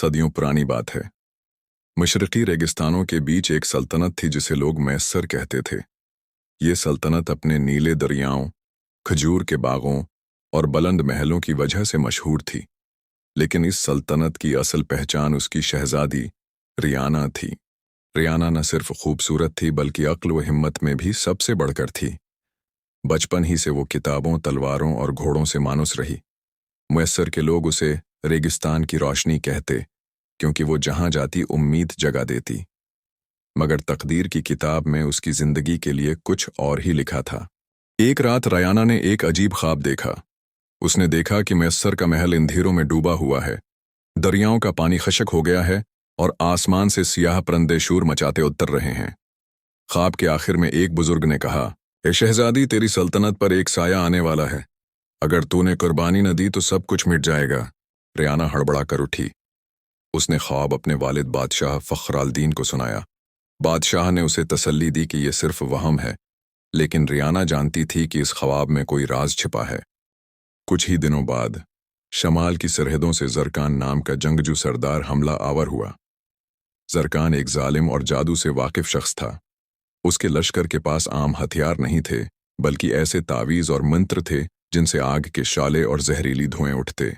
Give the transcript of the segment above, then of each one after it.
सदियों पुरानी बात है। मशरकी रेगिस्तानों के बीच एक सल्तनत थी जिसे लोग मैसर कहते थे। ये सल्तनत अपने नीले दरियाओं, खजूर के बागों और बुलंद महलों की वजह से मशहूर थी। लेकिन इस सल्तनत की असल पहचान उसकी शहजादी रियाना थी। रियाना न सिर्फ खूबसूरत थी बल्कि अक्ल व हिम्मत में भी सबसे बढ़कर थी। बचपन ही से वो किताबों, तलवारों और घोड़ों से मानुस रही। मैसर के लोग उसे रेगिस्तान की रोशनी कहते, क्योंकि वो जहां जाती उम्मीद जगा देती। मगर तकदीर की किताब में उसकी जिंदगी के लिए कुछ और ही लिखा था। एक रात रियाना ने एक अजीब ख्वाब देखा। उसने देखा कि मैसर का महल अंधेरों में डूबा हुआ है, दरियाओं का पानी खशक हो गया है और आसमान से सियाह परंदे शोर मचाते उतर रहे हैं। ख्वाब के आखिर में एक बुजुर्ग ने कहा, ए शहजादी, तेरी सल्तनत पर एक साया आने वाला है। अगर तूने कुर्बानी न दी तो सब कुछ मिट जाएगा। रियाना हड़बड़ा कर उठी। उसने ख्वाब अपने वालिद बादशाह फखराल-दीन को सुनाया। बादशाह ने उसे तसल्ली दी कि यह सिर्फ वहम है, लेकिन रियाना जानती थी कि इस ख्वाब में कोई राज छिपा है। कुछ ही दिनों बाद शमाल की सरहदों से जरकान नाम का जंगजू सरदार हमला आवर हुआ। जरकान एक जालिम और जादू से वाकिफ शख्स था। उसके लश्कर के पास आम हथियार नहीं थे, बल्कि ऐसे तावीज़ और मंत्र थे जिनसे आग के शाले और जहरीली धुएं उठते।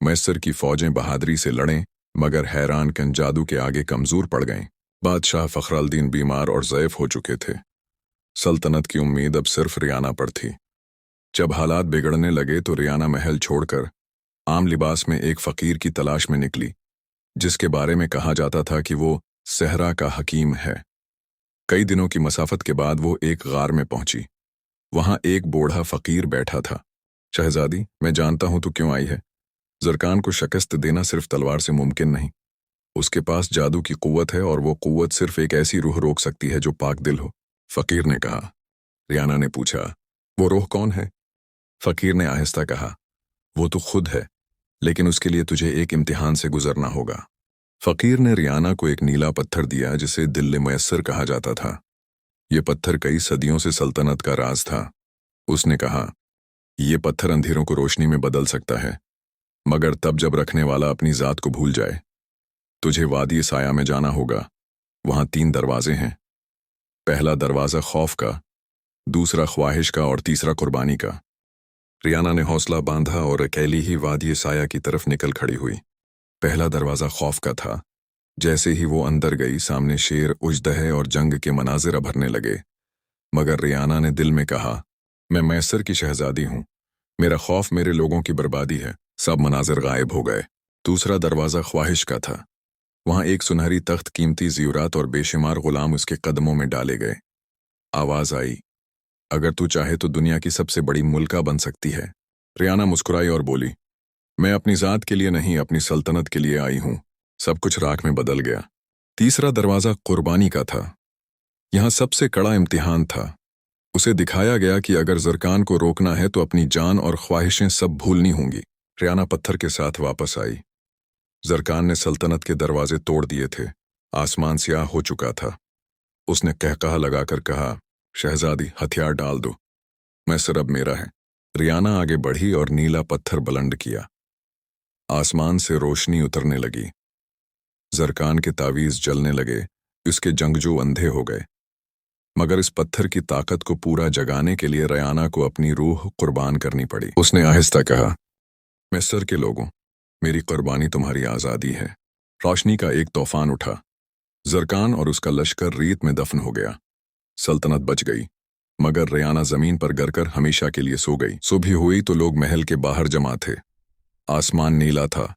मैसर की फौजें बहादुरी से लड़ें, मगर हैरान कन जादू के आगे कमजोर पड़ गईं। बादशाह फखराल-दीन बीमार और ज़ईफ हो चुके थे। सल्तनत की उम्मीद अब सिर्फ रियाना पर थी। जब हालात बिगड़ने लगे तो रियाना महल छोड़कर आम लिबास में एक फ़कीर की तलाश में निकली, जिसके बारे में कहा जाता था कि वो सहरा का हकीम है। कई दिनों की मसाफत के बाद वो एक गार में पहुंची। वहां एक बूढ़ा फ़कीर बैठा था। शहजादी, मैं जानता हूं तू क्यों आई है। जरकान को शिकस्त देना सिर्फ तलवार से मुमकिन नहीं। उसके पास जादू की कुव्वत है और वो कुव्वत सिर्फ एक ऐसी रूह रोक सकती है जो पाक दिल हो। फ़कीर ने कहा। रियाना ने पूछा, वो रूह कौन है? फ़कीर ने आहिस्ता कहा, वो तो खुद है, लेकिन उसके लिए तुझे एक इम्तिहान से गुजरना होगा। फ़कीर ने रियाना को एक नीला पत्थर दिया जिसे दिल मैसर कहा जाता था। ये पत्थर कई सदियों से सल्तनत का राज था। उसने कहा, ये पत्थर अंधेरों को रोशनी में बदल सकता है, मगर तब जब रखने वाला अपनी ज़ात को भूल जाए। तुझे वादी साया में जाना होगा। वहां 3 दरवाजे हैं। पहला दरवाज़ा खौफ का, दूसरा ख्वाहिश का और तीसरा कुर्बानी का। रियाना ने हौसला बांधा और अकेली ही वादी साया की तरफ निकल खड़ी हुई। पहला दरवाज़ा खौफ का था। जैसे ही वो अंदर गई, सामने शेर, उजदह और जंग के मनाजिर अभरने लगे। मगर रियाना ने दिल में कहा, मैं मैसर की शहजादी हूं। मेरा खौफ मेरे लोगों की बर्बादी है। सब मनाजिर गायब हो गए। दूसरा दरवाज़ा ख्वाहिश का था। वहां एक सुनहरी तख्त, कीमती ज़ीवरात और बेशुमार गुलाम उसके कदमों में डाले गए। आवाज़ आई, अगर तू चाहे तो दुनिया की सबसे बड़ी मुल्का बन सकती है। रियाना मुस्कुराई और बोली, मैं अपनी ज़ात के लिए नहीं, अपनी सल्तनत के लिए आई हूं। सब कुछ राख में बदल गया। तीसरा दरवाज़ा कुर्बानी का था। यहां सबसे कड़ा इम्तिहान था। उसे दिखाया गया कि अगर जरकान को रोकना है तो अपनी जान और ख्वाहिशें सब भूलनी होंगी। रियाना पत्थर के साथ वापस आई। जरकान ने सल्तनत के दरवाजे तोड़ दिए थे। आसमान स्याह हो चुका था। उसने कहकहा लगाकर कहा, शहजादी, हथियार डाल दो। मैसर अब मेरा है। रियाना आगे बढ़ी और नीला पत्थर बुलंद किया। आसमान से रोशनी उतरने लगी। जरकान के तावीज़ जलने लगे। उसके जंगजू अंधे हो गए। मगर इस पत्थर की ताकत को पूरा जगाने के लिए रियाना को अपनी रूह कुर्बान करनी पड़ी। उसने आहिस्ता कहा, मैसर के लोगों, मेरी कुर्बानी तुम्हारी आज़ादी है। रोशनी का एक तूफान उठा। जरकान और उसका लश्कर रेत में दफन हो गया। सल्तनत बच गई, मगर रियाना जमीन पर गिरकर हमेशा के लिए सो गई। सुबह हुई तो लोग महल के बाहर जमा थे। आसमान नीला था।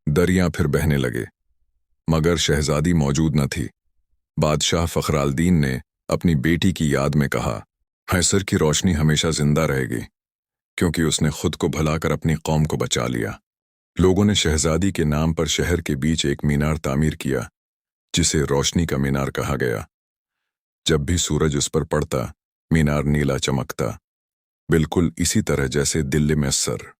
दरिया फिर बहने लगे, मगर शहजादी मौजूद न थी। बादशाह फखराल-दीन ने अपनी बेटी की याद में कहा, मैसर की रोशनी हमेशा जिंदा रहेगी, क्योंकि उसने खुद को भुलाकर अपनी कौम को बचा लिया। लोगों ने शहजादी के नाम पर शहर के बीच एक मीनार तामीर किया, जिसे रोशनी का मीनार कहा गया। जब भी सूरज उस पर पड़ता, मीनार नीला चमकता, बिल्कुल इसी तरह जैसे दिल मैसर।